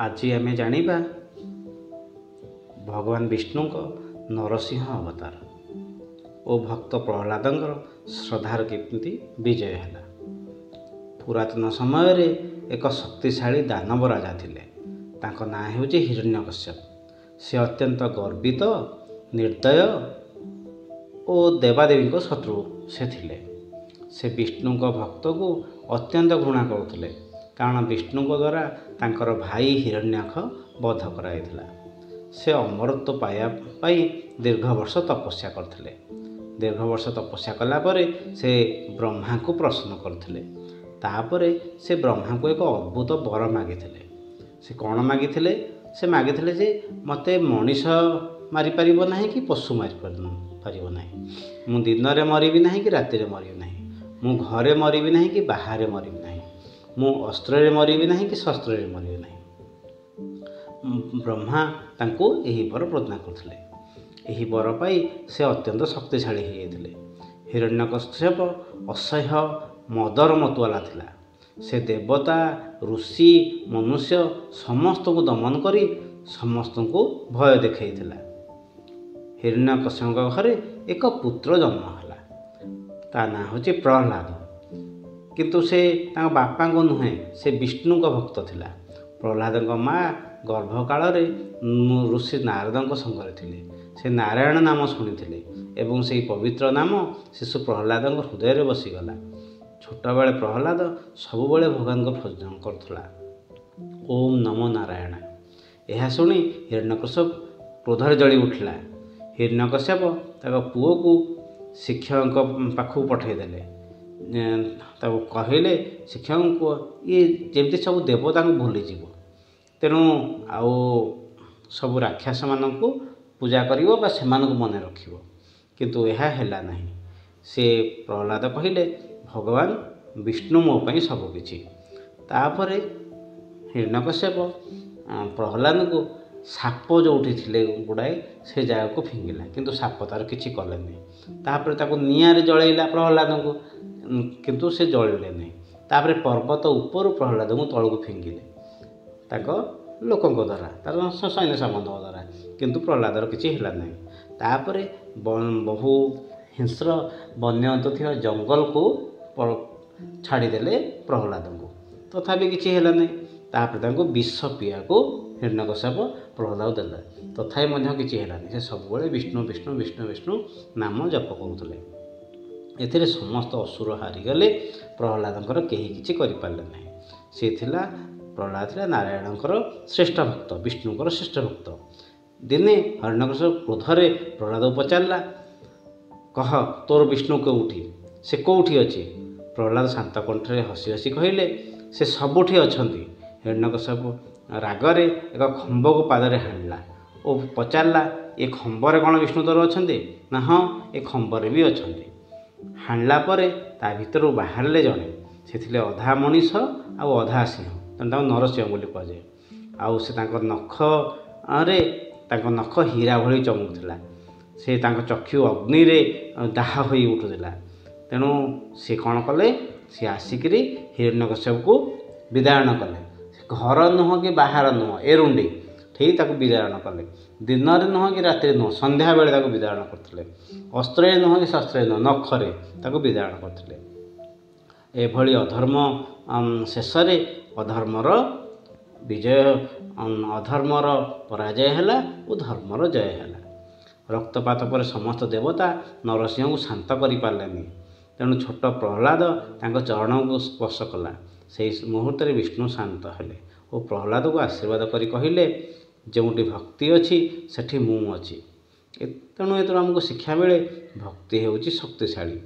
आज आमे जानिबा भगवान विष्णु नरसिंह अवतार और भक्त प्रहलादंकर श्रद्धार केमती विजय है। पुरातन समय रे एक शक्तिशाली दानव राजा थिले। तांको ना हेउचे हिरण्यकश्यप। से अत्यंत गर्वित निर्दय और देवादेवी को शत्रु से थिले। से विष्णु भक्त को अत्यंत घृणा करुले, कारण विष्णु द्वारा तांकर भाई हिरण्याक्ष वध कराइथिला। से अमरत्व पाई दीर्घ वर्ष तपस्या करथिले। दीर्घ वर्ष तपस्या कला परे से ब्रह्मा को प्रसन्न करथिले। तापरे से ब्रह्मा को एक अद्भुत वर मागिथिले। से कौन मागिथिले? से मागिथिले जे मते मनीष मारि परिबो नाही कि पशु मारि परिबो नाही। मु दिन रे मरिबी नाही कि राति रे मरिबी नाही। मु घरे मरिबी नाही कि बाहर मरिबी नाही। मु अस्त्र रे मरिबी नाही कि शस्त्र रे मरिबी नाही। ब्रह्मा तांको एही वर प्रदान करथिले। एही वर पाई से अत्यंत शक्तिशाली हो जाते। हिरण्यकश्यप असह्य मदर मतवाला थिला। से देवता ऋषि मनुष्य समस्त को दमन करी समस्त को भय देखैथिला। हिरण्यकश्यप घरे एक पुत्र जन्म है। ता ना होची प्रहलाद। किंतु से तांको बापा को नुहे, से विष्णु का भक्त थिला। प्रहलाद माँ गर्भकाल ऋषि नारद संगे थिले। से नारायण नाम शुणी एवं से पवित्र नाम शिशु प्रहलाद हृदय में बसीगला। छोट बेले प्रहलाद सबुबले भगवान को भजन करुला। ओम नमो नारायण। यह शुणी हिरण्यकश्यप क्रोधर जली उठिला। हिरण्यकश्यप ताको पुओ को शिक्षक पाखु पठेदेले। कहले शिक्षक को ये जमती सब देवता को भूलीज, तेणु आउ सब राक्षस मान को पूजा करिवो बा सेमान को मन रखिवो। किंतु यह हैला नहीं। से प्रहलाद कहले भगवान विष्णु मो पई सब किछि। तापरे हिरण्यकश्यप प्रहलाद को साप जो उठी गुड़ाए से जगह को फिंगिला, किंतु साप तार किछि कलेनी। तापरे ताको नियारे जळैला प्रहलाद को, किंतु से जळिले नहीं। तापरे पर्वत ऊपर प्रहलाद को तळ को फिंगिले ताको लोकों द्वारा, तार सैन्य सामंत द्वारा, किंतु प्रहलादर किछि हैला नहीं। तापरे बहु हिंस्र वन्यजंतु थिया जंगल को छाड़ीदेले प्रहलाद को, तथापि किछि हैला नहीं। तापरे तांको विष पिया को हिरण्यकश्यप प्रहलाद देला, तथापि मध्य किछि हैला नहीं। से सबुबले विष्णु विष्णु विष्णु विष्णु नाम जप करुले। एथिरे समस्त असुर हारिगले। प्रहलादंकर केही किछि करि पारले नहीं। से थिला प्रहलाद थिला नारायणकर श्रेष्ठ भक्त, विष्णुकर श्रेष्ठ भक्त। दिने हिरण्यकश्यप क्रोधरे प्रहलाद पचारला, कह तोर विष्णु कोठी? से कोठी अछि? प्रहलाद शांत कंठरे हसी हसी कहले से सबुठी अछंती। हिरण्यकश्यप रागरे एक खंब को पादरे हाणला और पचारला ए खंबरे कौन विष्णु तोर अछंती? ना हाँ, ए खंबरे भी अछंती। हाणला परे ता भितर बाहरले जणे। से थिले अधा मनीष आ अधा सिंह, तेणु नरसिंह बोली कहुए। आउ से तांको नख रे तांको नख हीरा भली चमकुला। से तांको चक्षु अग्नि रे दाह होई उठुला। तेणु से कौन कले? से आसिक हिरण्यकश्यप को विदारण कले। घर नुह कि बाहर नुह, एरुंडी ठीक ताको विदारण कले। दिन नुह कि राति नुह, संध्या बेले ताको विदारण करथिले। अस्त्र नुह कि शस्त्र नुह, नखरे ताको विदारण करथिले। एभली अधर्म शेष अधर्मर विजय, अधर्मर पराजय है और धर्मर जय है। रक्तपात पर समस्त देवता नरसिंह को शांत करि पारलेनी। तेणु छोट प्रहलाद तांको चरण को स्पर्श कला। से मुहूर्त विष्णु शांत हेले और प्रहलाद को आशीर्वाद करी कहले जोटी भक्ति अच्छी सेठी मु अच्छी। तेणु एतु आमको शिक्षा मिले भक्ति हेउची शक्तिशाली।